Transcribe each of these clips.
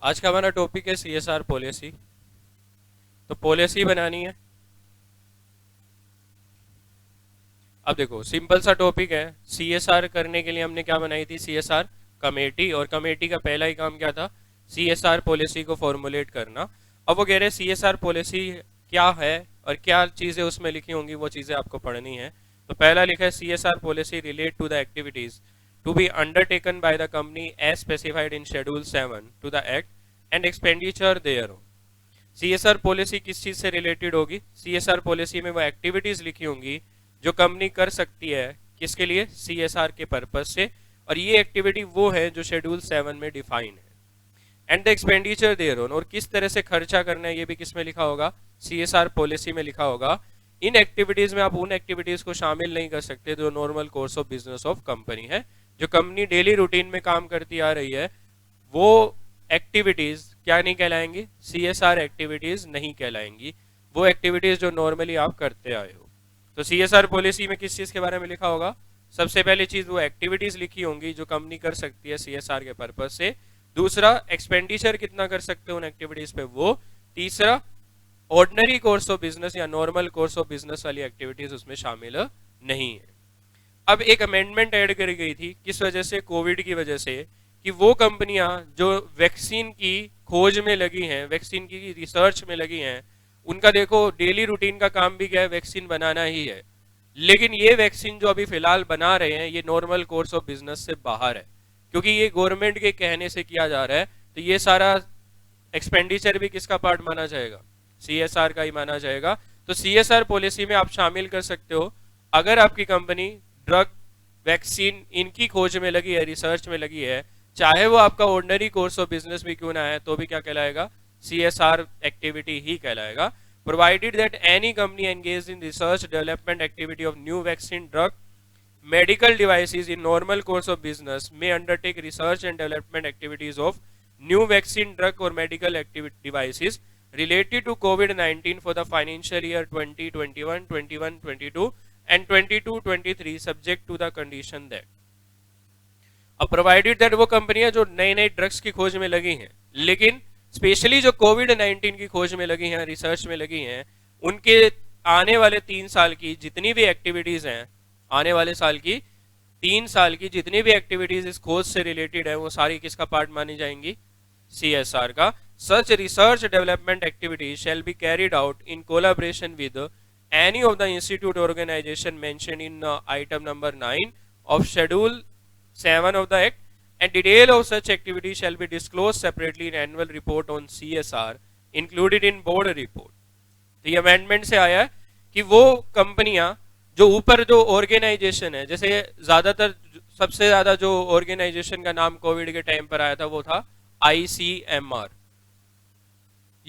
आज का हमारा टॉपिक है सीएसआर पॉलिसी। तो पॉलिसी बनानी है। अब देखो सिंपल सा टॉपिक है। सीएसआर करने के लिए हमने क्या बनाई थी, सीएसआर कमेटी। और कमेटी का पहला ही काम क्या था, सीएसआर पॉलिसी को फॉर्मुलेट करना। अब वो कह रहे हैं सीएसआर पॉलिसी क्या है और क्या चीजें उसमें लिखी होंगी, वो चीजें आपको पढ़नी है। तो पहला लिखा है CSR policy relate to the activities to be undertaken by the company as specified in schedule 7 to the act and expenditure there. CSR policy किस चीज से रिलेटेड होगी, सीएसआर पॉलिसी में वो एक्टिविटीज लिखी होंगी जो कंपनी कर सकती है, किसके लिए, सीएसआर के पर्पज से। और ये एक्टिविटी वो है जो शेड्यूल 7 में डिफाइन है। And the expenditure thereon, और किस तरह से खर्चा करना है ये भी किस में लिखा होगा, सीएसआर पॉलिसी में लिखा होगा। इन एक्टिविटीज में आप उन एक्टिविटीज को शामिल नहीं कर सकते जो normal course of business of company है, जो कंपनी डेली रूटीन में काम करती आ रही है। वो एक्टिविटीज क्या नहीं कहलाएंगी, सीएसआर एक्टिविटीज नहीं कहलाएंगी। वो एक्टिविटीज जो नॉर्मली आप करते आए हो। तो सीएसआर पॉलिसी में किस चीज के बारे में लिखा होगा, सबसे पहली चीज वो एक्टिविटीज लिखी होंगी जो कंपनी कर सकती है सीएसआर के पर्पज से। दूसरा, एक्सपेंडिचर कितना कर सकते हो उन एक्टिविटीज पे वो। तीसरा, ऑर्डिनरी कोर्स ऑफ बिजनेस या नॉर्मल कोर्स ऑफ बिजनेस वाली एक्टिविटीज उसमें शामिल नहीं है। अब एक अमेंडमेंट ऐड करी गई थी, किस वजह से, कोविड की वजह से, कि वो कंपनियां जो वैक्सीन की खोज में लगी हैं, वैक्सीन की रिसर्च में लगी हैं, उनका देखो डेली रूटीन का काम भी क्या है, वैक्सीन बनाना ही है। लेकिन ये वैक्सीन जो अभी फिलहाल बना रहे हैं ये नॉर्मल कोर्स ऑफ बिजनेस से बाहर है, क्योंकि ये गवर्नमेंट के कहने से किया जा रहा है। तो ये सारा एक्सपेंडिचर भी किसका पार्ट माना जाएगा, सीएसआर का ही माना जाएगा। तो सीएसआर पॉलिसी में आप शामिल कर सकते हो अगर आपकी कंपनी ड्रग, वैक्सीन इनकी खोज में लगी है, रिसर्च में लगी है, चाहे वो आपका ऑर्डिनरी कोर्स ऑफ बिजनेस भी क्यों ना है, तो भी क्या कहलाएगा, सीएसआर एक्टिविटी ही कहलाएगा। Provided that any company engage in research development activity of new vaccine, drug, medical devices in normal course of business may undertake research and development activities of new vaccine, drug or medical devices related to COVID-19 for the financial year 2021, 21, 22 and 22, 23 subject to the condition that। अब provided that वो कंपनियां जो नए नए drugs की खोज में लगी हैं, लेकिन स्पेशली जो कोविड-19 की खोज में लगी हैं, रिसर्च में लगी हैं, उनके आने वाले 3 साल की जितनी भी एक्टिविटीज हैं, आने वाले साल की 3 साल की जितनी भी एक्टिविटीज इस खोज से रिलेटेड है, वो सारी किसका पार्ट मानी जाएंगी, सीएसआर का। Such research development activities shall be carried out in collaboration with any of the institute organisation mention in item number 9 of schedule 7 of the act, and detail of such activity shall be disclosed separately in annual report on CSR included in board report। तो ये amendment से आया है कि वो कंपनियां जो ऊपर जो ऑर्गेनाइजेशन है, जैसे ज्यादातर सबसे ज्यादा जो ऑर्गेनाइजेशन का नाम कोविड के टाइम पर आया था वो था आईसीएमआर।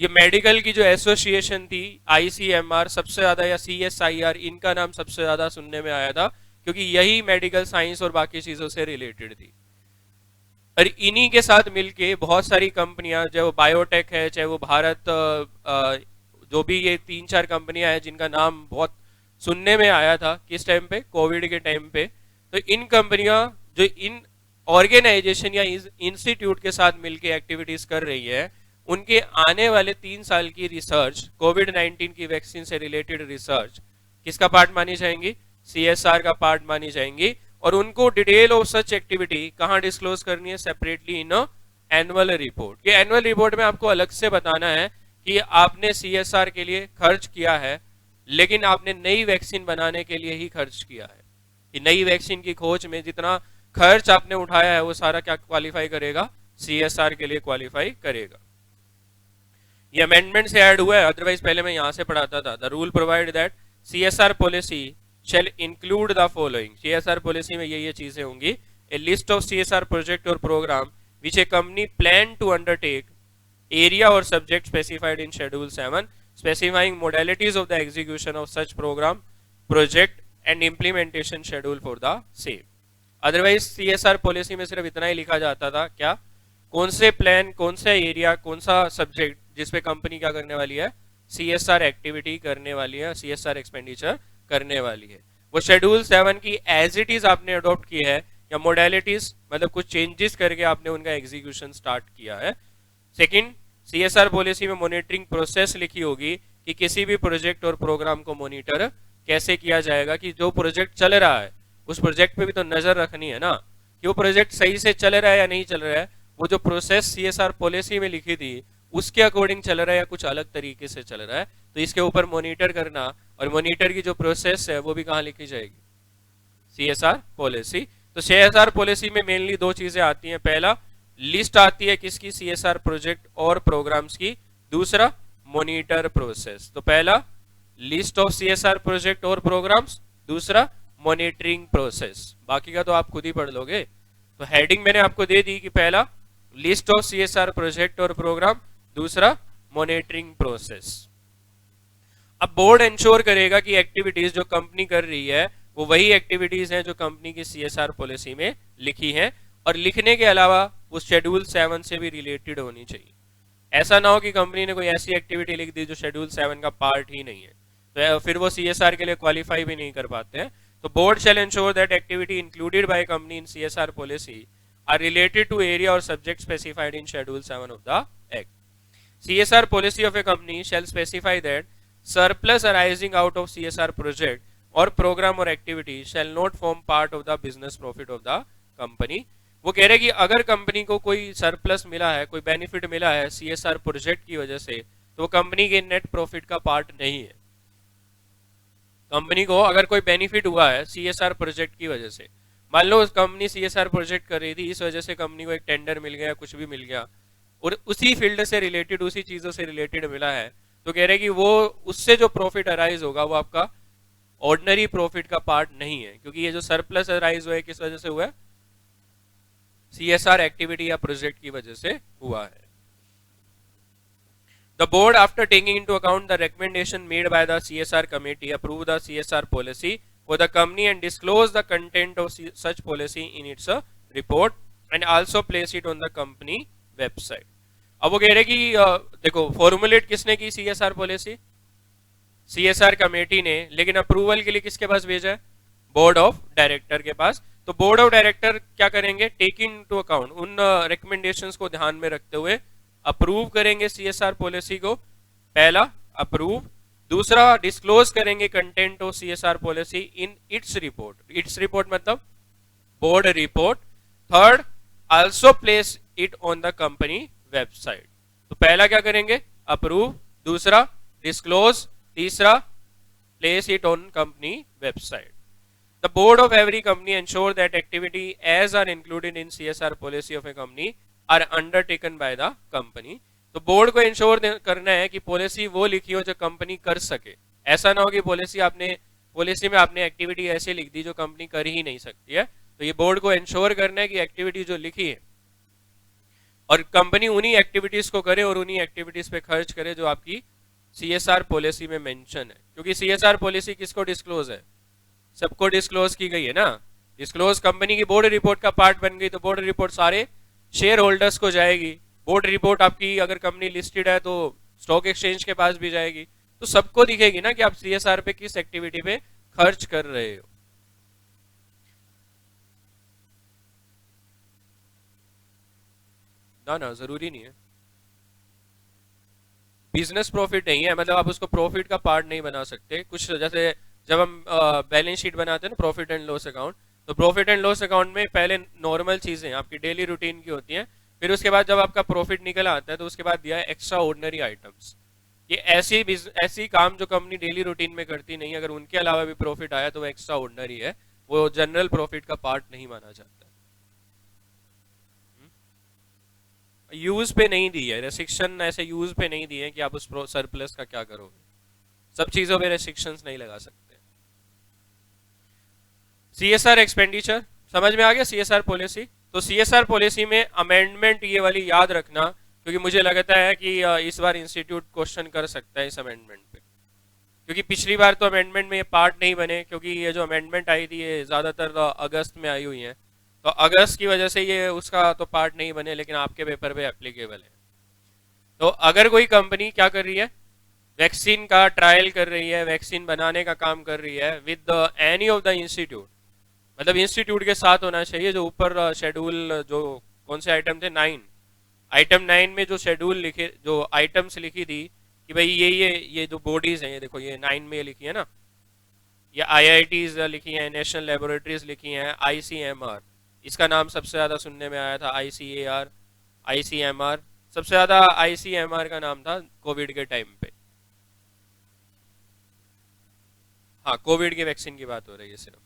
ये मेडिकल की जो एसोसिएशन थी आईसीएमआर सबसे ज्यादा, या सीएसआईआर, इनका नाम सबसे ज्यादा सुनने में आया था, क्योंकि यही मेडिकल साइंस और बाकी चीजों से रिलेटेड थी। और इन्हीं के साथ मिलके बहुत सारी कंपनियां, चाहे वो बायोटेक है, चाहे वो भारत, जो भी ये 3-4 कंपनियां हैं जिनका नाम बहुत सुनने में आया था किस टाइम पे, कोविड के टाइम पे। तो इन कंपनियां जो इन ऑर्गेनाइजेशन या इंस्टीट्यूट के साथ मिलके एक्टिविटीज कर रही है, उनके आने वाले 3 साल की रिसर्च, कोविड-19 की वैक्सीन से रिलेटेड रिसर्च किसका पार्ट मानी जाएंगी, सीएसआर का पार्ट मानी जाएंगी। और उनको डिटेल ऑफ सच एक्टिविटी कहां डिस्क्लोज करनी है, सेपरेटली इन एनुअल रिपोर्ट। ये एनुअल रिपोर्ट में आपको अलग से बताना है कि आपने सीएसआर के लिए खर्च किया है, लेकिन आपने नई वैक्सीन बनाने के लिए ही खर्च किया है। कि नई वैक्सीन की खोज में जितना खर्च आपने उठाया है वो सारा क्या क्वालिफाई करेगा, सीएसआर के लिए क्वालिफाई करेगा। ये अमेंडमेंट से ऐड हुआ है, अदरवाइज पहले मैं यहां से पढ़ाता था। The rule provide that CSR policy shall include the following। CSR policy में ये चीजें होंगी। A list of CSR project or program which a company plan to undertake, area or subject specified in schedule 7, specifying modalities of the execution of such program, project and implementation schedule for the same। Otherwise CSR policy में सिर्फ इतना ही लिखा जाता था, क्या, कौन से plan, कौन सा एरिया, कौन सा सब्जेक्ट जिसपे कंपनी क्या करने वाली है, सीएसआर एक्टिविटी करने वाली है, सीएसआर एक्सपेंडिचर करने वाली है। वो शेड्यूल 7 की एज इट इज आपने अडॉप्ट की है, या मोडेलिटीज मतलब कुछ चेंजेस करके आपने उनका एग्जीक्यूशन स्टार्ट किया है। सेकंड, सीएसआर पॉलिसी में मॉनिटरिंग प्रोसेस लिखी होगी कि किसी भी प्रोजेक्ट और प्रोग्राम को मॉनिटर कैसे किया जाएगा, कि जो प्रोजेक्ट चल रहा है उस प्रोजेक्ट पे भी तो नजर रखनी है ना कि वो प्रोजेक्ट सही से चल रहा है या नहीं चल रहा है, वो जो प्रोसेस सीएसआर पॉलिसी में लिखी थी उसके अकॉर्डिंग चल रहा है या कुछ अलग तरीके से चल रहा है, तो इसके ऊपर मॉनिटर करना, और मॉनिटर की जो प्रोसेस है वो भी कहाँ लिखी जाएगी, सीएसआर पॉलिसी। तो सीएसआर पॉलिसी में मेनली दो चीजें आती हैं, पहला लिस्ट आती है किसकी, सीएसआर प्रोजेक्ट और प्रोग्राम्स की, दूसरा मॉनिटर प्रोसेस। तो पहला लिस्ट ऑफ सीएसआर प्रोजेक्ट और प्रोग्राम्स, दूसरा मॉनिटरिंग प्रोसेस, बाकी का तो आप खुद ही पढ़ लोगे। तो हेडिंग मैंने आपको दे दी कि पहला लिस्ट ऑफ सीएसआर प्रोजेक्ट और प्रोग्राम, दूसरा मॉनिटरिंग प्रोसेस। अब बोर्ड इंश्योर करेगा कि एक्टिविटीज जो कंपनी कर रही है वो वही एक्टिविटीज हैं जो कंपनी की सीएसआर पॉलिसी में लिखी हैं, और लिखने के अलावा वो शेड्यूल 7 से भी रिलेटेड होनी चाहिए। ऐसा ना हो कि कंपनी ने कोई ऐसी एक्टिविटी लिख दी जो शेड्यूल 7 का पार्ट ही नहीं है, तो फिर वो सीएसआर के लिए क्वालिफाई भी नहीं कर पाते हैं। तो board shall ensure that activity included by company in CSR policy are related to area or subject specified in Schedule 7 of the Act. CSR policy of a company shall specify that surplus arising out of CSR project or program or activity shall not form part of the business profit of the company. वो कह रहे कि अगर company को कोई surplus मिला है, कोई बेनिफिट मिला है सीएसआर प्रोजेक्ट की वजह से, तो वो कंपनी के नेट प्रॉफिट का पार्ट नहीं है। कंपनी को अगर कोई बेनिफिट हुआ है सीएसआर प्रोजेक्ट की वजह से, मान लो कंपनी सीएसआर प्रोजेक्ट कर रही थी, इस वजह से कंपनी को एक टेंडर मिल गया, कुछ भी मिल गया और उसी फील्ड से रिलेटेड, उसी चीजों से रिलेटेड मिला है, तो कह रहे कि वो उससे जो प्रॉफिट अराइज होगा वो आपका ऑर्डिनरी प्रॉफिट का पार्ट नहीं है, क्योंकि ये जो सरप्लस अराइज हुआ है किस वजह से हुआ है, सीएसआर एक्टिविटी या प्रोजेक्ट की वजह से हुआ है। The board, after taking into account the recommendation made by the CSR committee, approve the CSR policy for the company and disclose the content of such policy in its report and also place it on the company website. अब वो कह रहे कि देखो formulate किसने की CSR policy, CSR committee ने, लेकिन अप्रूवल के लिए किसके पास भेजा है, बोर्ड ऑफ डायरेक्टर के पास। तो बोर्ड ऑफ डायरेक्टर क्या करेंगे, टेक इन टू अकाउंट, उन रिकमेंडेशंस को ध्यान में रखते हुए अप्रूव करेंगे सीएसआर पॉलिसी को, पहला अप्रूव, दूसरा डिस्क्लोज करेंगे content of CSR policy in its report, its report मतलब board report, third also place it on the company website. तो पहला क्या करेंगे, अप्रूव, दूसरा डिस्क्लोज, तीसरा place it on company website. The board of every company ensure that activity as are included in CSR policy of a company are undertaken by the company. तो board को ensure करना है कि policy वो लिखी हो जो कंपनी कर सके, ऐसा ना हो कि पॉलिसी में आपने एक्टिविटी ऐसे लिख दी जो कंपनी कर ही नहीं सकती है। तो ये बोर्ड को इंश्योर करना है कि एक्टिविटी जो लिखी है और कंपनी उन्हीं एक्टिविटीज को करे और उन्हीं एक्टिविटीज पे खर्च करे जो आपकी सीएसआर पॉलिसी में मेंशन है, क्योंकि सीएसआर पॉलिसी किसको डिस्क्लोज है, सबको डिस्क्लोज की गई है ना। डिस्क्लोज कंपनी की बोर्ड रिपोर्ट का पार्ट बन गई, तो बोर्ड रिपोर्ट सारे शेयर होल्डर्स को जाएगी। बोर्ड रिपोर्ट आपकी अगर कंपनी लिस्टेड है तो स्टॉक एक्सचेंज के पास भी जाएगी, तो सबको दिखेगी ना कि आप सीएसआर पे किस एक्टिविटी पे खर्च कर रहे हो। ना जरूरी नहीं है, बिजनेस प्रॉफिट नहीं है, मतलब आप उसको प्रॉफिट का पार्ट नहीं बना सकते। कुछ जैसे जब हम बैलेंस शीट बनाते हैं ना, प्रॉफिट एंड लॉस अकाउंट, तो प्रॉफिट एंड लॉस अकाउंट में पहले नॉर्मल चीजें आपकी डेली रूटीन की होती हैं, फिर उसके बाद जब आपका प्रॉफिट निकल आता है तो उसके बाद दिया है एक्स्ट्रा ऑर्डिनरी आइटम्स। ये ऐसी काम जो कंपनी डेली रूटीन में करती नहीं, अगर उनके अलावा भी प्रॉफिट आया तो वो एक्स्ट्रा ऑर्डिनरी है, वो जनरल प्रॉफिट का पार्ट नहीं माना जाता। यूज पे नहीं दी है रेस्ट्रिक्शन, ऐसे यूज पे नहीं दी है कि आप उस सरप्लस का क्या करोगे, सब चीजों पे रेस्ट्रिक्शंस नहीं लगा सकते। सीएसआर एक्सपेंडिचर समझ में आ गया, सीएसआर पॉलिसी। तो सीएसआर पॉलिसी में अमेंडमेंट ये वाली याद रखना, क्योंकि मुझे लगता है कि इस बार इंस्टीट्यूट क्वेश्चन कर सकता है इस अमेंडमेंट पे, क्योंकि पिछली बार तो अमेंडमेंट में ये पार्ट नहीं बने, क्योंकि ये जो अमेंडमेंट आई थी ये ज्यादातर अगस्त में आई हुई है, तो अगस्त की वजह से ये उसका तो पार्ट नहीं बने, लेकिन आपके पेपर पे एप्लीकेबल है। तो अगर कोई कंपनी क्या कर रही है, वैक्सीन का ट्रायल कर रही है, वैक्सीन बनाने का काम कर रही है with any of the institute, मतलब इंस्टीट्यूट के साथ होना चाहिए, जो ऊपर शेड्यूल जो कौन से आइटम थे 9, आइटम 9 में जो शेड्यूल लिखे, जो आइटम्स लिखी थी कि भाई ये जो बॉडीज हैं, ये देखो ये 9 में लिखी है ना, ये आईआईटीज लिखी हैं, नेशनल लेबोरेटरीज लिखी हैं, आईसीएमआर, इसका नाम सबसे ज्यादा सुनने में आया था, आईसीएआर, आईसीएमआर, सबसे ज्यादा आईसीएमआर का नाम था कोविड के टाइम पे। हाँ, कोविड की वैक्सीन की बात हो रही है सिर्फ,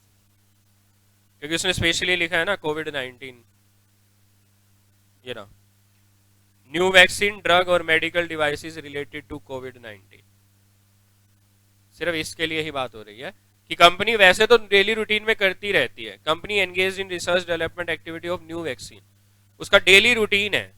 क्योंकि उसने स्पेशली लिखा है ना कोविड-19, ये ना, न्यू वैक्सीन ड्रग और मेडिकल डिवाइसेस रिलेटेड टू कोविड-19, सिर्फ इसके लिए ही बात हो रही है कि कंपनी वैसे तो डेली रूटीन में करती रहती है, company engage in research development activity of new vaccine, उसका डेली रूटीन है,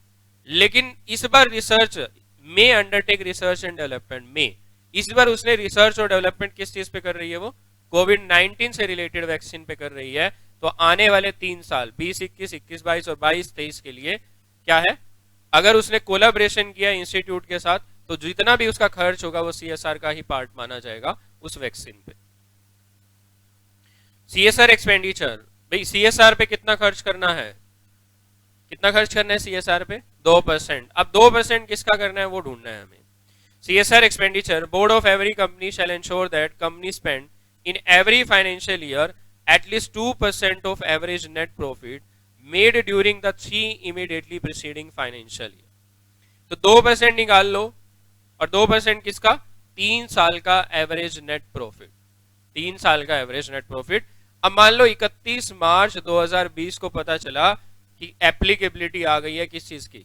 लेकिन इस बार रिसर्च में अंडरटेक रिसर्च एंड डेवलपमेंट में, इस बार उसने रिसर्च और डेवलपमेंट किस चीज पे कर रही है, वो कोविड-19 से रिलेटेड वैक्सीन पे कर रही है। तो आने वाले 3 साल 20-21, 21-22 और 22-23 के लिए क्या है, अगर उसने कोलैबोरेशन किया इंस्टीट्यूट के साथ, तो जितना भी उसका खर्च होगा वो सीएसआर का ही पार्ट माना जाएगा उस वैक्सीन पे। सीएसआर एक्सपेंडिचर, भाई सीएसआर पे कितना खर्च करना है, कितना खर्च करना है सीएसआर पे, 2%। अब 2% किसका करना है वो ढूंढना है हमें। CSR expenditure, board of every company shall ensure that company spend in every financial year at least 2% of average net profit made during the 3 immediately preceding financial year। तो 2% निकाल लो, और 2% किसका, 3 साल का एवरेज नेट प्रॉफिट, 3 साल का average net profit. अब मान लो 31 मार्च 2020 को पता चला कि एप्लीकेबिलिटी आ गई है किस चीज की,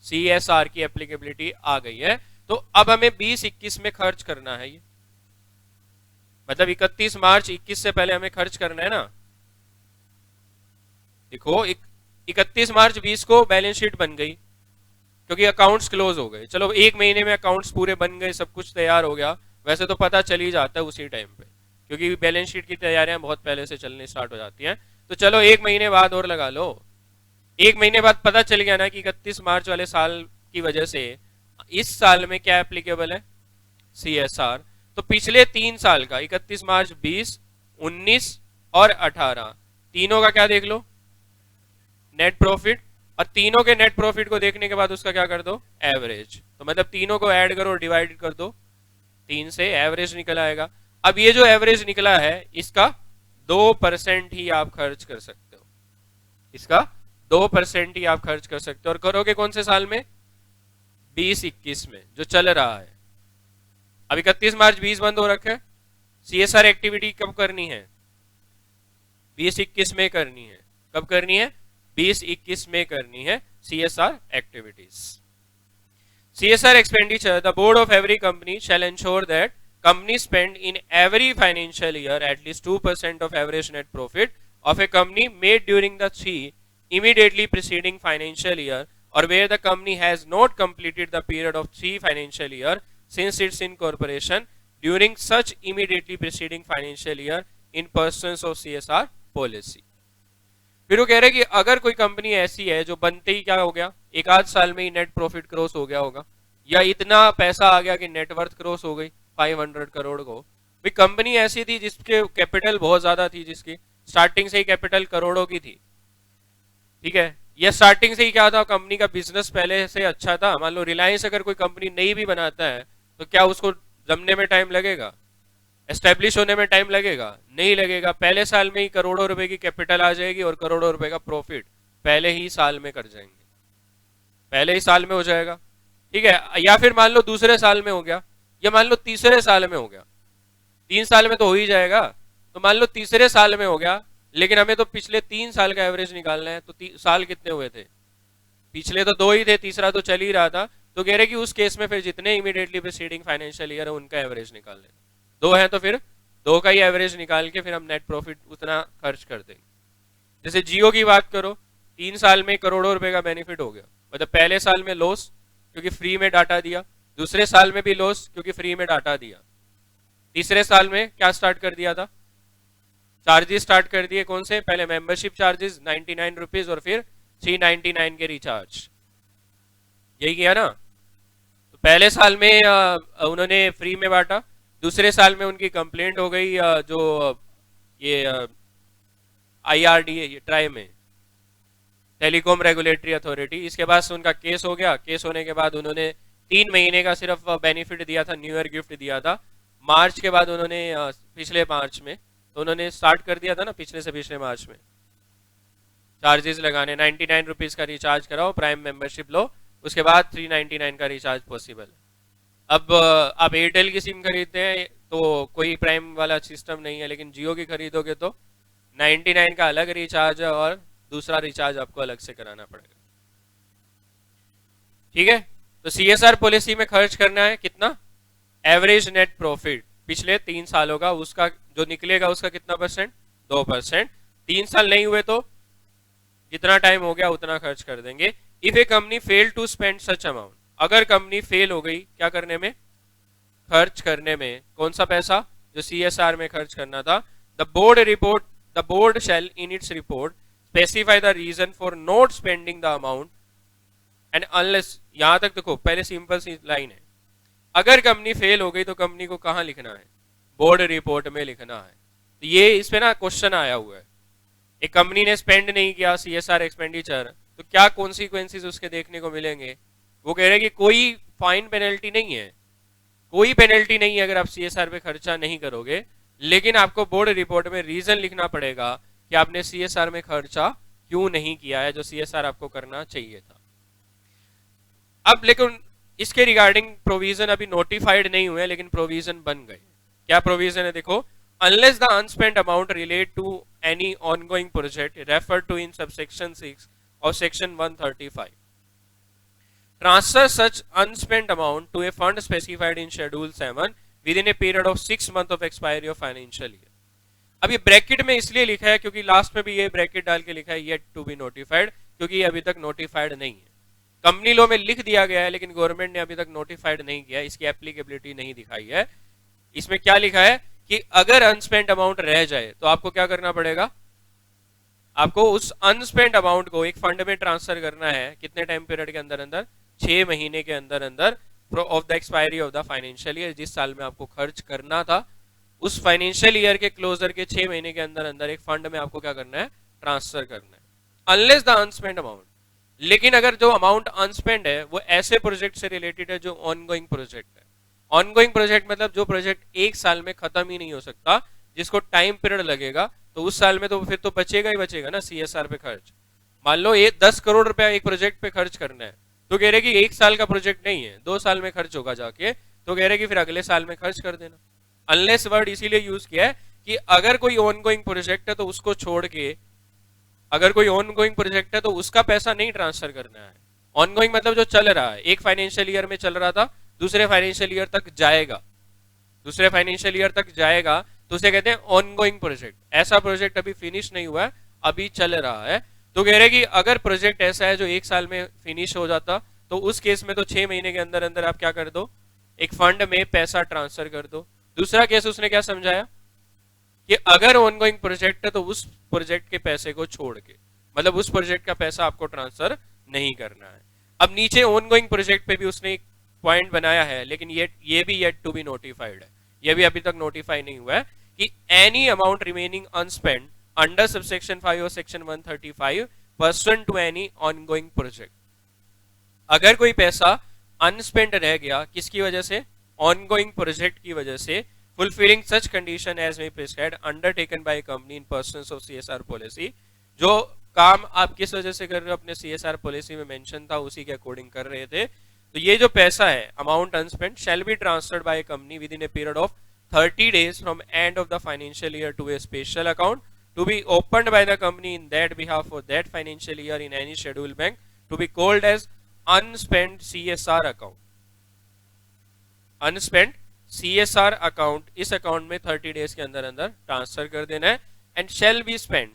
सीएसआर की एप्लीकेबिलिटी आ गई है, तो अब हमें 20-21 में खर्च करना है, ये मतलब 31 मार्च 21 से पहले हमें खर्च करना है ना। देखो 31 मार्च 20 को बैलेंस शीट बन गई, क्योंकि अकाउंट्स क्लोज हो गए, चलो 1 महीने में अकाउंट्स पूरे बन गए, सब कुछ तैयार हो गया, वैसे तो पता चल ही जाता है उसी टाइम पे, क्योंकि बैलेंस शीट की तैयारियां बहुत पहले से चलनी स्टार्ट हो जाती हैं। तो चलो 1 महीने बाद और लगा लो, 1 महीने बाद पता चल गया ना कि 31 मार्च वाले साल की वजह से इस साल में क्या एप्लीकेबल है, सीएसआर। तो पिछले 3 साल का 31 मार्च 20, 19 और 18, तीनों का क्या देख लो, नेट प्रॉफिट, और तीनों के नेट प्रॉफिट को देखने के बाद उसका क्या कर दो, एवरेज। तो मतलब तीनों को ऐड करो, डिवाइड कर दो 3 से, एवरेज निकल आएगा। अब ये जो एवरेज निकला है इसका 2% ही आप खर्च कर सकते हो, इसका 2% ही आप खर्च कर सकते हो, और करोगे कौन से साल में, 20-21 में जो चल रहा है। अब 31 मार्च 20 बंद हो रखा है, सीएसआर एक्टिविटी कब करनी है, 20-21 में करनी है, कब करनी है, 20-21 में करनी है CSR activities. CSR expenditure, the board of every company shall ensure that company spend in every financial year at least 2% of average net profit of A company made during the 3 immediately preceding financial year, or where the company has not completed the period of 3 financial year since its incorporation during such immediately preceding financial year in pursuance of CSR policy। फिर वो कह रहे हैं कि अगर कोई company ऐसी है जो बनते ही क्या हो गया, एक आध साल में ही नेट प्रॉफिट क्रॉस हो गया होगा, या इतना पैसा आ गया कि नेटवर्थ क्रॉस हो गई 500 करोड़ को, भाई कंपनी ऐसी थी जिसके कैपिटल बहुत ज्यादा थी, जिसकी स्टार्टिंग से ही कैपिटल करोड़ों की थी, ठीक है, या स्टार्टिंग से ही क्या था, कंपनी का बिजनेस पहले से अच्छा था। मान लो रिलायंस अगर कोई कंपनी नई भी बनाता है तो क्या उसको जमने में टाइम लगेगा, एस्टेब्लिश होने में टाइम लगेगा, नहीं लगेगा, पहले साल में ही करोड़ों रुपए की कैपिटल आ जाएगी और करोड़ों रुपए का प्रॉफिट पहले ही साल में कर जाएंगे, पहले ही साल में हो जाएगा, ठीक है। या फिर मान लो दूसरे साल में हो गया, या मान लो तीसरे साल में हो गया, 3 साल में तो हो ही जाएगा, तो मान लो तीसरे साल में हो गया, लेकिन हमें तो पिछले 3 साल का एवरेज निकालना है, तो साल कितने हुए थे, पिछले तो 2 ही थे, तीसरा तो चल ही रहा था, तो कह रहे कि उस केस में फिर जितने इमीडिएटली प्रीसीडिंग फाइनेंशियल ईयर है उनका एवरेज निकाल लेना, 2 है तो फिर 2 का ही एवरेज निकाल के फिर हम नेट प्रॉफिट उतना खर्च कर देंगे। जैसे जियो की बात करो, 3 साल में करोड़ों रुपए का बेनिफिट हो गया, मतलब पहले साल में लॉस क्योंकि फ्री में डाटा दिया, दूसरे साल में भी लॉस क्योंकि फ्री में डाटा दिया, तीसरे साल में क्या स्टार्ट कर दिया था, चार्जेस स्टार्ट कर दिए, कौन से, पहले मेंबरशिप चार्जेस 99 रुपीज और फिर 399 के रिचार्ज, यही किया ना। तो पहले साल में उन्होंने फ्री में बांटा, दूसरे साल में उनकी कंप्लेंट हो गई जो ये IRDA ये ट्राई में, टेलीकॉम रेगुलेटरी अथॉरिटी। इसके बाद उनका केस हो गया, केस होने के बाद उन्होंने 3 महीने का सिर्फ बेनिफिट दिया था, न्यू ईयर गिफ्ट दिया था। मार्च के बाद उन्होंने पिछले मार्च में तो उन्होंने स्टार्ट कर दिया था ना, पिछले से पिछले मार्च में चार्जेस लगाने। 99 रुपीज का रिचार्ज कराओ, प्राइम मेंबरशिप लो, उसके बाद 399 का रिचार्ज पॉसिबल है। अब आप एयरटेल की सिम खरीदते हैं तो कोई प्राइम वाला सिस्टम नहीं है, लेकिन जियो की खरीदोगे तो 99 का अलग रिचार्ज है और दूसरा रिचार्ज आपको अलग से कराना पड़ेगा। ठीक है, तो सीएसआर पॉलिसी में खर्च करना है कितना, एवरेज नेट प्रॉफिट पिछले 3 सालों का, उसका जो निकलेगा उसका कितना परसेंट, 2%। 3 साल नहीं हुए तो जितना टाइम हो गया उतना खर्च कर देंगे। If a company fail to spend such amount, अगर कंपनी फेल हो गई क्या करने में, खर्च करने में, कौन सा पैसा जो सीएसआर में खर्च करना था, the board shall in its report specify the reason for not spending the amount and unless, यहां तक देखो पहले सिंपल सी लाइन है, अगर कंपनी फेल हो गई तो कंपनी को कहां लिखना है, बोर्ड रिपोर्ट में लिखना है। तो ये इस पे ना क्वेश्चन आया हुआ है, एक कंपनी ने स्पेंड नहीं किया सीएसआर एक्सपेंडिचर तो क्या कॉन्सिक्वेंसेस उसके देखने को मिलेंगे। वो कह रहे हैं कि कोई फाइन पेनल्टी नहीं है, कोई पेनल्टी नहीं है अगर आप सीएसआर पे खर्चा नहीं करोगे, लेकिन आपको बोर्ड रिपोर्ट में रीजन लिखना पड़ेगा कि आपने सीएसआर में खर्चा क्यों नहीं किया है जो सीएसआर आपको करना चाहिए था। अब लेकिन इसके रिगार्डिंग प्रोविजन अभी नोटिफाइड नहीं हुए, लेकिन प्रोविजन बन गए। क्या प्रोविजन है देखो, unless the unspent amount relate to any ongoing project referred to in subsection 6 of section 135, transfer such unspent amount to a fund specified in schedule 7 within a period of 6 months of expiry of financial year। अब ये bracket में इसलिए लिखा है क्योंकि last में भी ये ब्रैकेट डाल के लिखा है येट टू बी नोटिफाइड, क्योंकि ये अभी तक नोटिफाइड नहीं है। कंपनी लॉ में लिख दिया गया है लेकिन गवर्नमेंट ने अभी तक नोटिफाइड नहीं किया, इसकी एप्लीकेबिलिटी नहीं दिखाई है। इसमें क्या लिखा है कि अगर अनस्पेंड अमाउंट रह जाए तो आपको क्या करना पड़ेगा, आपको उस अनस्पेंड अमाउंट को एक फंड में ट्रांसफर करना है, कितने टाइम पीरियड के अंदर अंदर, 6 महीने के अंदर अंदर of the expiry of the financial year. जिस साल में आपको खर्च करना था उस फाइनेंशियल ईयर के क्लोजर के 6 महीने के अंदर अंदर एक फंड में आपको क्या करना है, ट्रांसफर करना है, अनलेस द अनस्पेंड अमाउंट। लेकिन अगर जो अमाउंट अनस्पेंड है वो ऐसे प्रोजेक्ट से रिलेटेड है जो ऑनगोइंग प्रोजेक्ट है, ऑनगोइंग प्रोजेक्ट मतलब जो प्रोजेक्ट 1 साल में खत्म ही नहीं हो सकता, जिसको टाइम पीरियड लगेगा, तो उस साल में तो फिर तो बचेगा ही बचेगा ना सीएसआर पे खर्च। मान लो ये 10 करोड़ रुपया एक प्रोजेक्ट पे खर्च करना है, तो कह रहे कि 1 साल का प्रोजेक्ट नहीं है, 2 साल में खर्च होगा जाके, तो कह रहे कि फिर अगले साल में खर्च कर देना। अनलेस वर्ड इसीलिए यूज किया है कि अगर कोई ऑनगोइंग प्रोजेक्ट है तो उसको छोड़ के, अगर कोई ऑनगोइंग प्रोजेक्ट है तो उसका पैसा नहीं ट्रांसफर करना है। ऑनगोइंग मतलब जो चल रहा है, एक फाइनेंशियल ईयर में चल रहा था, दूसरे फाइनेंशियल ईयर तक जाएगा, दूसरे फाइनेंशियल ईयर तक जाएगा, तो उसे कहते हैं ऑनगोइंग प्रोजेक्ट। ऐसा प्रोजेक्ट अभी फिनिश नहीं हुआ है, अभी चल रहा है, तो कह रहे कि अगर प्रोजेक्ट ऐसा है जो 1 साल में फिनिश हो जाता तो उस केस में तो 6 महीने के अंदर अंदर आप क्या कर दो, एक फंड में पैसा ट्रांसफर कर दो। दूसरा केस उसने क्या समझाया कि अगर ऑनगोइंग प्रोजेक्ट है तो उस प्रोजेक्ट के पैसे को छोड़ के, मतलब उस प्रोजेक्ट का पैसा आपको ट्रांसफर नहीं करना है। अब नीचे ऑनगोइंग प्रोजेक्ट पे भी उसने एक पॉइंट बनाया है, लेकिन ये भी येट टू बी नोटिफाइड है, ये भी अभी तक नोटिफाई नहीं हुआ है कि any amount remaining unspent under subsection 5 और section 135 pursuant to any ongoing project. अगर कोई पैसा अनस्पेंड रह गया किसकी वजह से, ऑनगोइंग प्रोजेक्ट की वजह से, fulfilling such condition as may prescribed undertaken by a company in pursuance of CSR policy, जो काम आप किस वजह से कर रहे हो अपने CSR पॉलिसी में मेंशन था उसी के अकॉर्डिंग कर रहे थे, तो ये जो पैसा है amount unspent shall be transferred by a company within a period of 30 days from end of the financial year to a special account to be opened by the company in that behalf for that financial year in any schedule bank to be called as unspent CSR account. Unspent CSR account, इस account में 30 days के अंदर अंदर transfer कर देना है, and shall be spend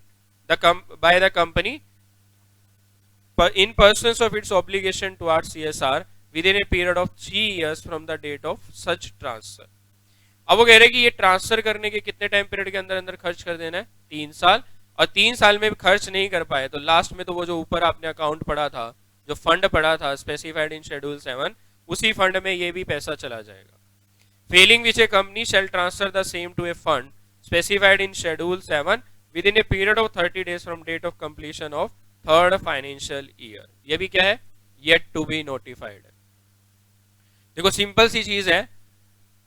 by the company in pursuance of its obligation towards CSR within a period of 3 years from the date of such transfer. अब वो कह रहे हैं कि ये ट्रांसफर करने के कितने टाइम पीरियड के अंदर अंदर खर्च कर देना है, 3 साल, और 3 साल में भी खर्च नहीं कर पाए तो लास्ट में तो वो जो ऊपर आपने अकाउंट पढ़ा था, जो फंड पढ़ा था स्पेसिफाइड इन शेड्यूल 7, उसी फंड में ये भी पैसा चला जाएगा। Failing which a company shall transfer the same to a fund specified in Schedule 7 within a period of 30 days from date of completion of third financial year. ये भी क्या है, येट टू बी नोटिफाइड है। देखो simple सी चीज है,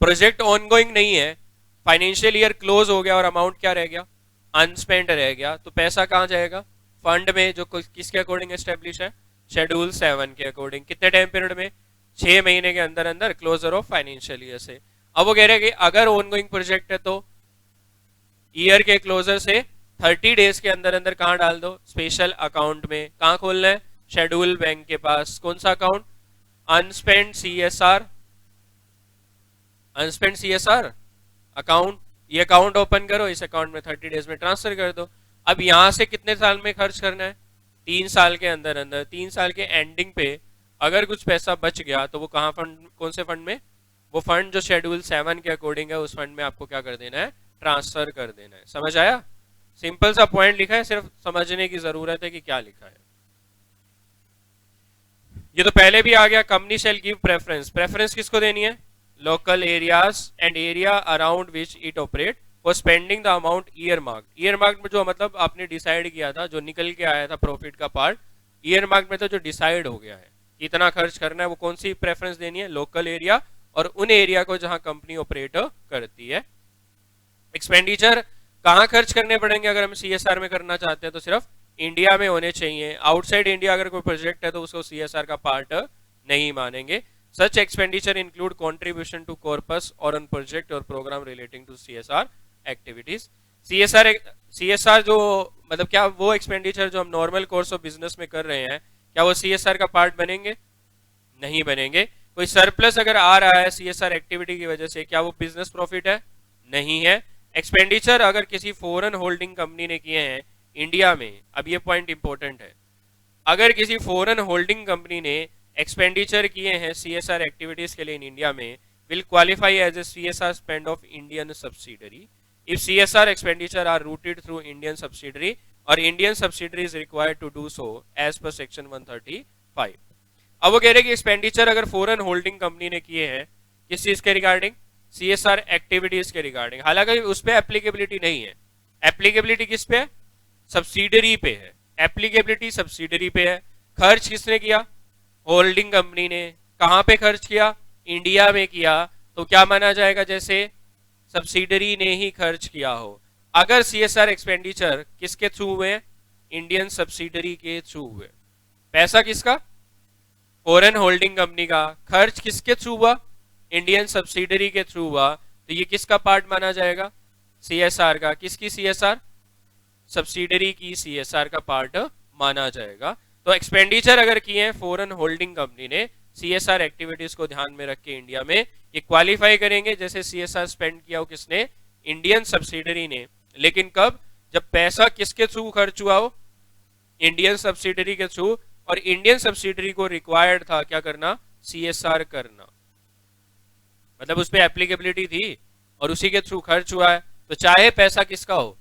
project ongoing नहीं है, फाइनेंशियल ईयर क्लोज हो गया और अमाउंट क्या रह गया, अनस्पेंड रह गया, तो पैसा कहाँ जाएगा, फंड में, जो किसके अकॉर्डिंग एस्टेब्लिश है, शेड्यूल 7 के अकॉर्डिंग। कितने टाइम पीरियड में, 6 महीने के अंदर अंदर क्लोजर ऑफ फाइनेंशियल ईयर से। अब वो कह रहे हैं कि अगर ऑनगोइंग प्रोजेक्ट है तो ईयर के क्लोजर से 30 डेज के अंदर अंदर कहाँ डाल दो, स्पेशल अकाउंट में। कहाँ खोलना है, शेड्यूल बैंक के पास। कौन सा अकाउंट, अनस्पेंड सीएसआर, अनस्पेंड सीएसआर अकाउंट। ये अकाउंट ओपन करो, इस अकाउंट में 30 डेज में ट्रांसफर कर दो। अब यहां से कितने साल में खर्च करना है, 3 साल के अंदर अंदर। 3 साल के एंडिंग पे अगर कुछ पैसा बच गया तो वो कहाँ फंड, कौन से फंड में, वो फंड जो शेड्यूल 7 के अकॉर्डिंग है उस फंड में आपको क्या कर देना है, ट्रांसफर कर देना है। समझ आया, सिंपल सा पॉइंट लिखा है, सिर्फ समझने की जरूरत है कि क्या लिखा है। ये तो पहले भी आ गया, company shall give preference. Preference किसको देनी है, local areas and area around which it operate for spending the amount year mark. Year mark में जो मतलब आपने डिसाइड किया था, जो निकल के आया था प्रॉफिट का पार्ट, ईयर मार्क में तो जो डिसाइड हो गया है कितना खर्च करना है, वो कौन सी प्रेफरेंस देनी है, लोकल एरिया और उन एरिया को जहां कंपनी ऑपरेट करती है। एक्सपेंडिचर कहाँ खर्च करने पड़ेंगे अगर हम सीएसआर में करना चाहते हैं, तो सिर्फ इंडिया में होने चाहिए। आउटसाइड इंडिया अगर कोई प्रोजेक्ट है तो उसको सीएसआर का पार्ट नहीं मानेंगे। Such expenditure include contribution to corpus और ऑन प्रोजेक्ट और program relating to CSR activities. CSR जो मतलब क्या वो एक्सपेंडिचर जो हम नॉर्मल कोर्स ऑफ बिजनेस में कर रहे हैं, क्या वो सीएसआर का पार्ट बनेंगे, नहीं बनेंगे। कोई सरप्लस अगर आ रहा है सीएसआर एक्टिविटी की वजह से, क्या वो बिजनेस प्रॉफिट है, नहीं है। एक्सपेंडिचर अगर किसी फॉरेन होल्डिंग कंपनी ने किए हैं इंडिया में, अब ये पॉइंट इंपॉर्टेंट है, अगर किसी फॉरेन होल्डिंग कंपनी ने एक्सपेंडिचर किए हैं सीएसआर एक्टिविटीज के लिए इन इंडिया में, will qualify as a CSR spend of Indian subsidiary if CSR expenditure are routed through Indian subsidiary और Indian subsidiary is required to do so as per section 135। अब वो कह रहे हैं कि एक्सपेंडिचर अगर फॉरेन होल्डिंग कंपनी ने किए हैं किस चीज के रिगार्डिंग, सीएसआर एक्टिविटीज के रिगार्डिंग, हालांकि उस पर एप्लीकेबिलिटी नहीं है। एप्लीकेबिलिटी किस पे है, सब्सिडरी पे है। एप्लीकेबिलिटी सब्सिडरी पे है। खर्च किसने किया, होल्डिंग कंपनी ने। कहां पे खर्च किया, इंडिया में किया, तो क्या माना जाएगा, जैसे सब्सिडरी ने ही खर्च किया हो। अगर सीएसआर एक्सपेंडिचर किसके थ्रू हुए, इंडियन सब्सिडरी के थ्रू हुए, पैसा किसका, फॉरेन होल्डिंग कंपनी का, खर्च किसके थ्रू हुआ, इंडियन सब्सिडरी के थ्रू हुआ, तो ये किसका पार्ट माना जाएगा, सीएसआर का। किसकी सीएसआर, सब्सिडरी की सीएसआर का पार्ट माना जाएगा। तो एक्सपेंडिचर अगर किए हैं फॉरेन होल्डिंग कंपनी ने सीएसआर एक्टिविटीज को ध्यान में रख के इंडिया में, ये क्वालिफाई करेंगे जैसे सीएसआर स्पेंड किया हो किसने, इंडियन सब्सिडरी ने। लेकिन कब, जब पैसा किसके थ्रू खर्च हुआ हो, इंडियन सब्सिडरी के थ्रू, और इंडियन सब्सिडरी को रिक्वायर्ड था क्या करना, सीएसआर करना, मतलब उस पर एप्लीकेबिलिटी थी और उसी के थ्रू खर्च हुआ है। तो चाहे पैसा किसका हो,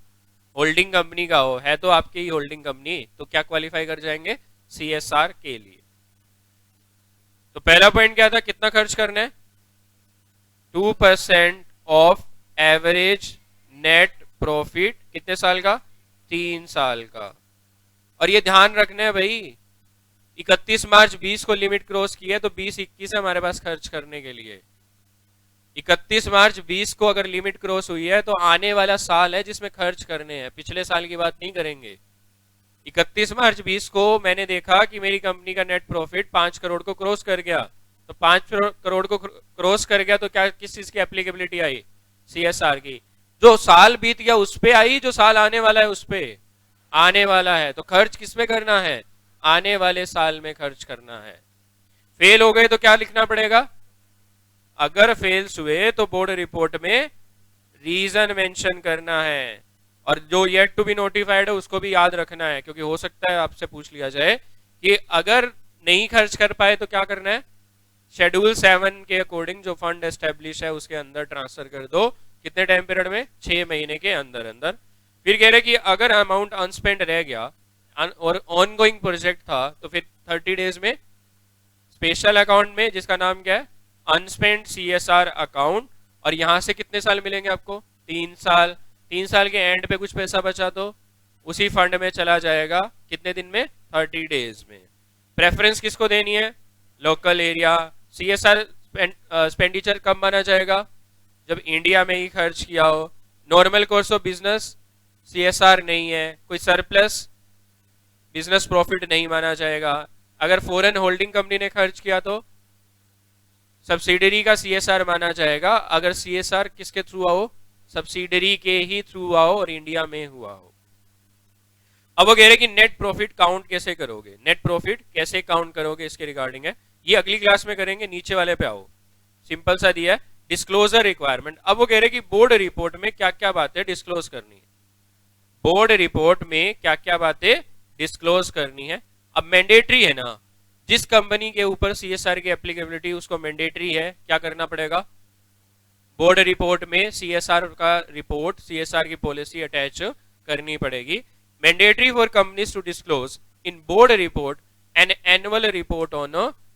होल्डिंग कंपनी का हो, है तो आपकी ही होल्डिंग कंपनी, तो क्या क्वालिफाई कर जाएंगे, सीएसआर के लिए। तो पहला पॉइंट क्या था, कितना खर्च करना है, 2% ऑफ एवरेज नेट प्रॉफिट, कितने साल का, 3 साल का। और ये ध्यान रखना है भाई, 31 मार्च 20 को लिमिट क्रॉस की है, तो 20-21 है हमारे पास खर्च करने के लिए। 31 मार्च 20 को अगर लिमिट क्रॉस हुई है तो आने वाला साल है जिसमें खर्च करने हैं, पिछले साल की बात नहीं करेंगे। 31 मार्च 20 को मैंने देखा कि मेरी कंपनी का नेट प्रॉफिट 5 करोड़ को क्रॉस कर गया, तो 5 करोड़ को क्रॉस कर गया तो क्या, किस चीज की एप्लीकेबिलिटी आई, सीएसआर की। जो साल बीत गया उस पे आई, जो साल आने वाला है उस पे आने वाला है। तो खर्च किस में करना है, आने वाले साल में खर्च करना है। फेल हो गए तो क्या लिखना पड़ेगा, अगर फेल्स हुए तो बोर्ड रिपोर्ट में रीजन मेंशन करना है, और जो येट टू बी नोटिफाइड है उसको भी याद रखना है, क्योंकि हो सकता है आपसे पूछ लिया जाए कि अगर नहीं खर्च कर पाए तो क्या करना है, शेड्यूल 7 के अकॉर्डिंग जो फंड एस्टेब्लिश है उसके अंदर ट्रांसफर कर दो, कितने टाइम पीरियड में, 6 महीने के अंदर अंदर। फिर कह रहे कि अगर अमाउंट अनस्पेंड रह गया और ऑनगोइंग प्रोजेक्ट था तो फिर 30 डेज में स्पेशल अकाउंट में, जिसका नाम क्या है, अनस्पेंड सीएसआर अकाउंट, और यहां से कितने साल मिलेंगे आपको, 3 साल। 3 साल के एंड पे कुछ पैसा बचा तो उसी फंड में चला जाएगा, कितने दिन में, 30 डेज में। प्रेफरेंस किसको देनी है? Local area. सीएसआर एक्सपेंडिचर कब माना जाएगा? जब इंडिया में ही खर्च किया हो। Normal course of business CSR नहीं है, कोई सरप्लस बिजनेस प्रॉफिट नहीं माना जाएगा। अगर फॉरेन होल्डिंग कंपनी ने खर्च किया तो सब्सिडरी का सीएसआर माना जाएगा, अगर सीएसआर किसके थ्रू आओ? सब्सिडरी के ही थ्रू आओ और इंडिया में हुआ हो। अब वो कह रहे कि नेट प्रॉफिट काउंट कैसे करोगे, नेट प्रॉफिट कैसे काउंट करोगे, इसके रिगार्डिंग है, ये अगली क्लास में करेंगे। नीचे वाले पे आओ, सिंपल सा दिया है डिस्क्लोजर रिक्वायरमेंट। अब वो कह रहे कि बोर्ड रिपोर्ट में क्या क्या बातें डिस्क्लोज करनी है, बोर्ड रिपोर्ट में क्या क्या बातें डिस्क्लोज करनी है। अब मैंडेटरी है ना, जिस कंपनी के ऊपर सीएसआर की एप्लीकेबिलिटी उसको मैंडेटरी है, क्या करना पड़ेगा? बोर्ड रिपोर्ट में सीएसआर का रिपोर्ट, सीएसआर की पॉलिसी अटैच करनी पड़ेगी। Mandatory for companies to disclose in board report an annual report on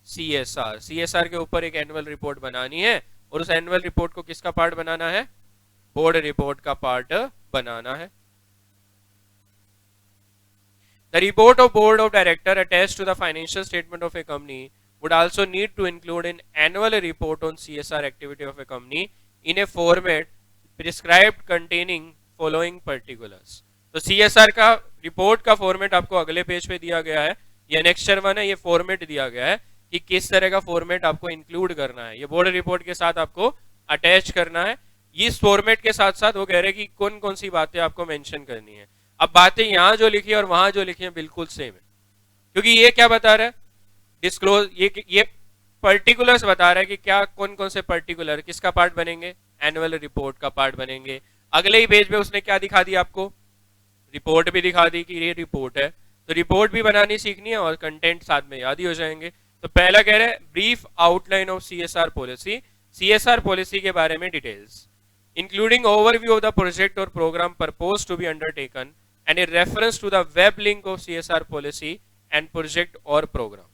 CSR. CSR के ऊपर एक एनुअल रिपोर्ट बनानी है और उस एनुअल रिपोर्ट को किसका पार्ट बनाना है? बोर्ड रिपोर्ट का पार्ट बनाना है। The report of board of director attached to the financial statement of a company would also need to include an annual report on CSR activity of a company in a format prescribed containing following particulars। तो CSR का report का format आपको अगले page पे दिया गया है, ये नेक्स्टर 1 है, ये फॉर्मेट दिया गया है कि किस तरह का फॉर्मेट आपको इंक्लूड करना है, ये बोर्ड रिपोर्ट के साथ आपको अटैच करना है। इस फॉर्मेट के साथ साथ वो कह रहे हैं कि कौन कौन सी बातें आपको मेंशन करनी है। अब बातें यहां जो लिखी है और वहां जो लिखी है बिल्कुल सेम है, क्योंकि ये क्या बता रहा है? डिस्क्लोज, ये पर्टिकुलर्स बता रहा है कि क्या कौन कौन से पर्टिकुलर किसका पार्ट बनेंगे? एनुअल रिपोर्ट का पार्ट बनेंगे। अगले ही पेज पे उसने क्या दिखा दिया आपको? रिपोर्ट भी दिखा दी कि ये रिपोर्ट है, तो रिपोर्ट भी बनानी सीखनी है और कंटेंट साथ में याद ही हो जाएंगे। तो पहला कह रहा है brief outline of CSR policy, CSR policy के बारे में details, including overview of the project और program propose to be undertaken and a reference to the web link of CSR policy and project और program।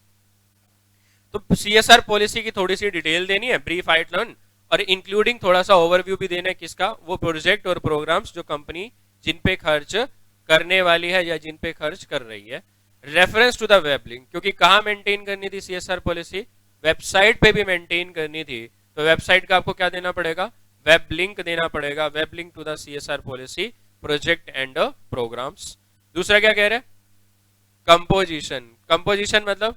तो CSR policy की थोड़ी सी detail देनी है, ब्रीफ आउटलाइन, और इंक्लूडिंग थोड़ा सा ओवरव्यू भी देना है किसका? वो प्रोजेक्ट और प्रोग्राम्स जो कंपनी जिन पे खर्च करने वाली है या जिन पे खर्च कर रही है। Reference to the web link, क्योंकि कहाँ मेंटेन करनी थी CSR पॉलिसी? वेबसाइट पे भी मेंटेन करनी थी, तो वेबसाइट का आपको क्या देना पड़ेगा? वेब लिंक देना पड़ेगा, web link to the CSR policy, project and programmes. दूसरा क्या कह रहे हैं? कंपोजिशन। कंपोजिशन मतलब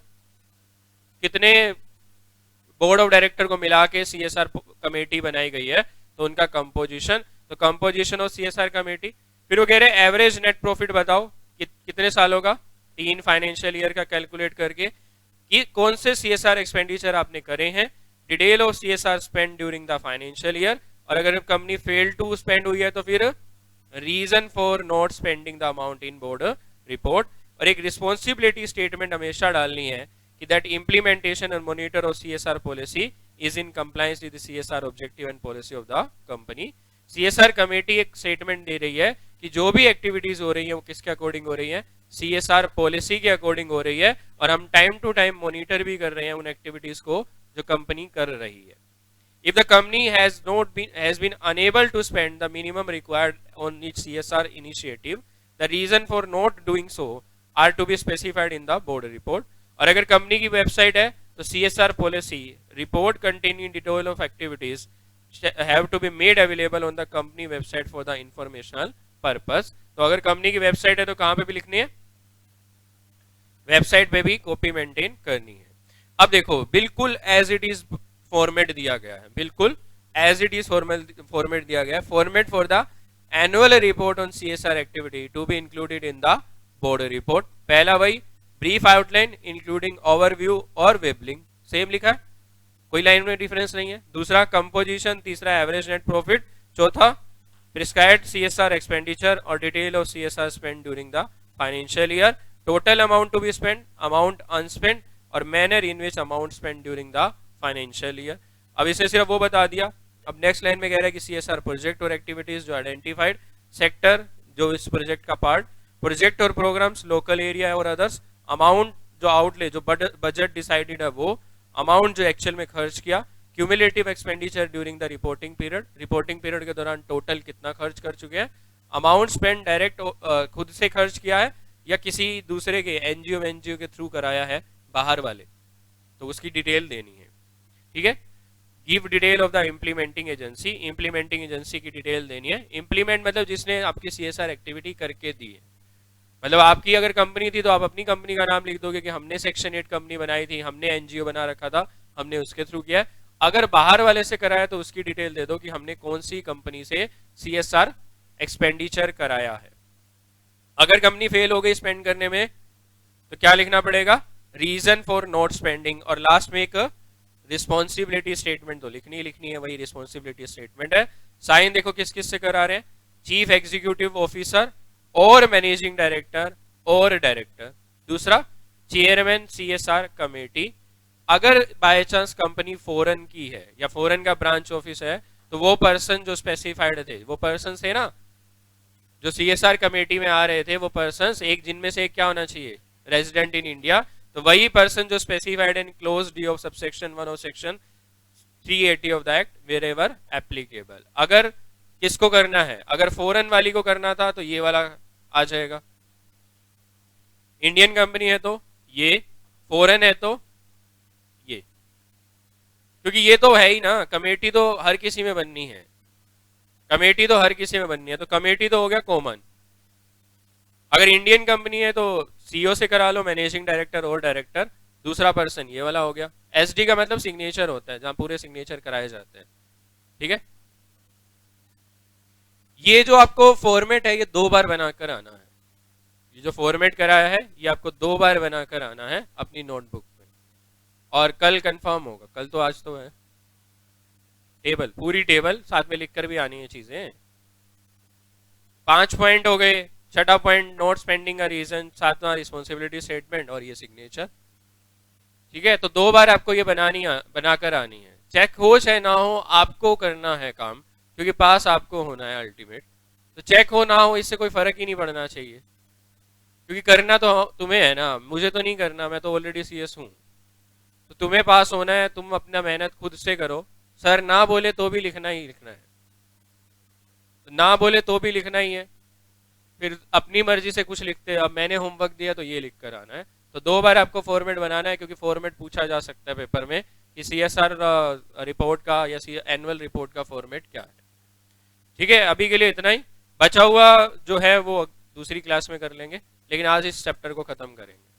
कितने बोर्ड ऑफ डायरेक्टर को मिला के सीएसआर कमेटी बनाई गई है, तो उनका कंपोजिशन। तो कंपोजिशन ऑफ सीएसआर कमेटी। फिर वो कह रहे हैं एवरेज नेट प्रॉफिट बताओ कितने सालों का? 3 फाइनेंशियल ईयर का कैलकुलेट करके कि कौन से सीएसआर एक्सपेंडिचर आपने करे हैं। Detail of CSR spend during the financial year, और अगर कंपनी फेल टू स्पेंड हुई है तो फिर reason for not spending the amount in board report. और एक रिस्पॉन्सिबिलिटी स्टेटमेंट हमेशा डालनी है कि दैट इंप्लीमेंटेशन और monitor of CSR policy is in compliance with the CSR objective and policy of the company. CSR committee एक statement दे रही है कि जो भी एक्टिविटीज हो रही है वो किसके अकॉर्डिंग हो रही है? सीएसआर पॉलिसी के अकॉर्डिंग हो रही है, और हम टाइम टू टाइम मॉनिटर भी कर रहे हैं उन एक्टिविटीज को जो कंपनी कर रही है। If the company has been unable to spend the minimum required on its CSR initiative, the reason for not doing so are to be specified in the board report। और अगर company की website है तो CSR policy report containing detail of activities have to be made available on the company website for the informational purpose। तो अगर company की website है तो कहां पे भी लिखनी है? वेबसाइट पे भी कॉपी मेंटेन करनी है। अब देखो बिल्कुल एज इट इज फॉर्मेट दिया गया है, बिल्कुल एज इट इज फॉर्मेट दिया गया है। Format for the annual report on CSR activity to be included in the board report. पहला वही ब्रीफ आउटलाइन इंक्लूडिंग ओवरव्यू और वेब लिंक, सेम लिखा है, कोई लाइन में डिफरेंस नहीं है। दूसरा कंपोजिशन, तीसरा एवरेज नेट प्रॉफिट, चौथा प्रिस्क्राइब्ड सीएसआर एक्सपेंडिचर और detail of CSR spend during the financial year, total amount to be spend, amount unspent और manner in which amount spend during the financial year. अब इसे सिर्फ वो बता दिया। अब नेक्स्ट लाइन में कह रहा है कि सीएसआर प्रोजेक्ट और एक्टिविटीज जो आइडेंटिफाइड, सेक्टर जो इस प्रोजेक्ट का पार्ट, प्रोजेक्ट और प्रोग्राम्स, लोकल एरिया और अदर्स, अमाउंट जो आउटले जो बजट डिसाइडेड है वो, अमाउंट जो एक्चुअल में खर्च किया, cumulative expenditure during the reporting period, reporting period के दौरान टोटल कितना खर्च कर चुके हैं, अमाउंट स्पेंड डायरेक्ट खुद से खर्च किया है या किसी दूसरे के एनजीओ के थ्रू कराया है बाहर वाले, तो उसकी डिटेल देनी है। ठीक है, give detail of the implementing agency, implementing agency की डिटेल देनी है। इम्प्लीमेंट मतलब जिसने आपकी सीएसआर एक्टिविटी करके दी है, मतलब आपकी अगर कंपनी थी तो आप अपनी कंपनी का नाम लिख दोगे कि हमने सेक्शन 8 कंपनी बनाई थी, हमने एनजीओ बना रखा था, हमने उसके थ्रू किया। अगर बाहर वाले से कराया तो उसकी डिटेल दे दो कि हमने कौन सी कंपनी से सीएसआर एक्सपेंडिचर कराया है। अगर कंपनी फेल हो गई स्पेंड करने में तो क्या लिखना पड़ेगा, रीजन फॉर नॉट स्पेंडिंग, और लास्ट में एक रिस्पॉन्सिबिलिटी स्टेटमेंट तो लिखनी है, वही रिस्पॉन्सिबिलिटी स्टेटमेंट है। साइन देखो किस किस से करा रहे हैं, चीफ एग्जीक्यूटिव ऑफिसर और मैनेजिंग डायरेक्टर और डायरेक्टर। दूसरा चेयरमैन सीएसआर कमेटी। अगर बाय चांस कंपनी फॉरेन की है या फॉरेन का ब्रांच ऑफिस है तो वो पर्सन जो स्पेसिफाइड थे, वो पर्सन थे ना जो सीएसआर कमेटी में आ रहे थे, वो पर्सन एक जिनमें से एक क्या होना चाहिए, रेजिडेंट इन इंडिया। तो वही पर्सन जो specified in clause D of subsection 1 और section 380 of the act wherever applicable. अगर किसको करना है, अगर फॉरेन वाली को करना था तो ये वाला आ जाएगा, इंडियन कंपनी है तो ये, फॉरेन है तो ये, क्योंकि ये तो है ही ना, कमेटी तो हर किसी में बननी है, कमेटी तो हर किसी में बननी है, तो कमेटी तो हो गया कॉमन। अगर इंडियन कंपनी है तो सीईओ से करा लो, मैनेजिंग डायरेक्टर और डायरेक्टर, दूसरा पर्सन ये वाला हो गया। एसडी का मतलब सिग्नेचर होता है, जहां पूरे सिग्नेचर कराए जाते हैं। ठीक है, ये जो आपको फॉर्मेट है ये 2 बार बनाकर आना है, ये जो फॉर्मेट कराया है ये आपको 2 बार बनाकर आना है अपनी नोटबुक में, और कल कंफर्म होगा, कल तो आज तो है, टेबल पूरी टेबल साथ में लिखकर भी आनी है चीजें। 5 पॉइंट हो गए, छठा पॉइंट नोट स्पेंडिंग का रीजन, 7वां रिस्पॉन्सिबिलिटी स्टेटमेंट और ये सिग्नेचर। ठीक है, तो 2 बार आपको ये बनाकर आनी है। चेक हो चाहे ना हो आपको करना है काम, क्योंकि पास आपको होना है अल्टीमेट। तो चेक हो ना हो इससे कोई फर्क ही नहीं पड़ना चाहिए, क्योंकि करना तो तुम्हें है ना, मुझे तो नहीं करना, मैं तो ऑलरेडी सीएस हूं। तो तुम्हें पास होना है, तुम अपना मेहनत खुद से करो। सर ना बोले तो भी लिखना ही लिखना है, तो ना बोले तो भी लिखना ही है, फिर अपनी मर्जी से कुछ लिखते हैं। अब मैंने होमवर्क दिया तो ये लिख कर आना है। तो 2 बार आपको फॉर्मेट बनाना है, क्योंकि फॉर्मेट पूछा जा सकता है पेपर में कि सीएसआर रिपोर्ट का या एनुअल रिपोर्ट का फॉर्मेट क्या है। ठीक है, अभी के लिए इतना ही, बचा हुआ जो है वो दूसरी क्लास में कर लेंगे, लेकिन आज इस चैप्टर को खत्म करेंगे।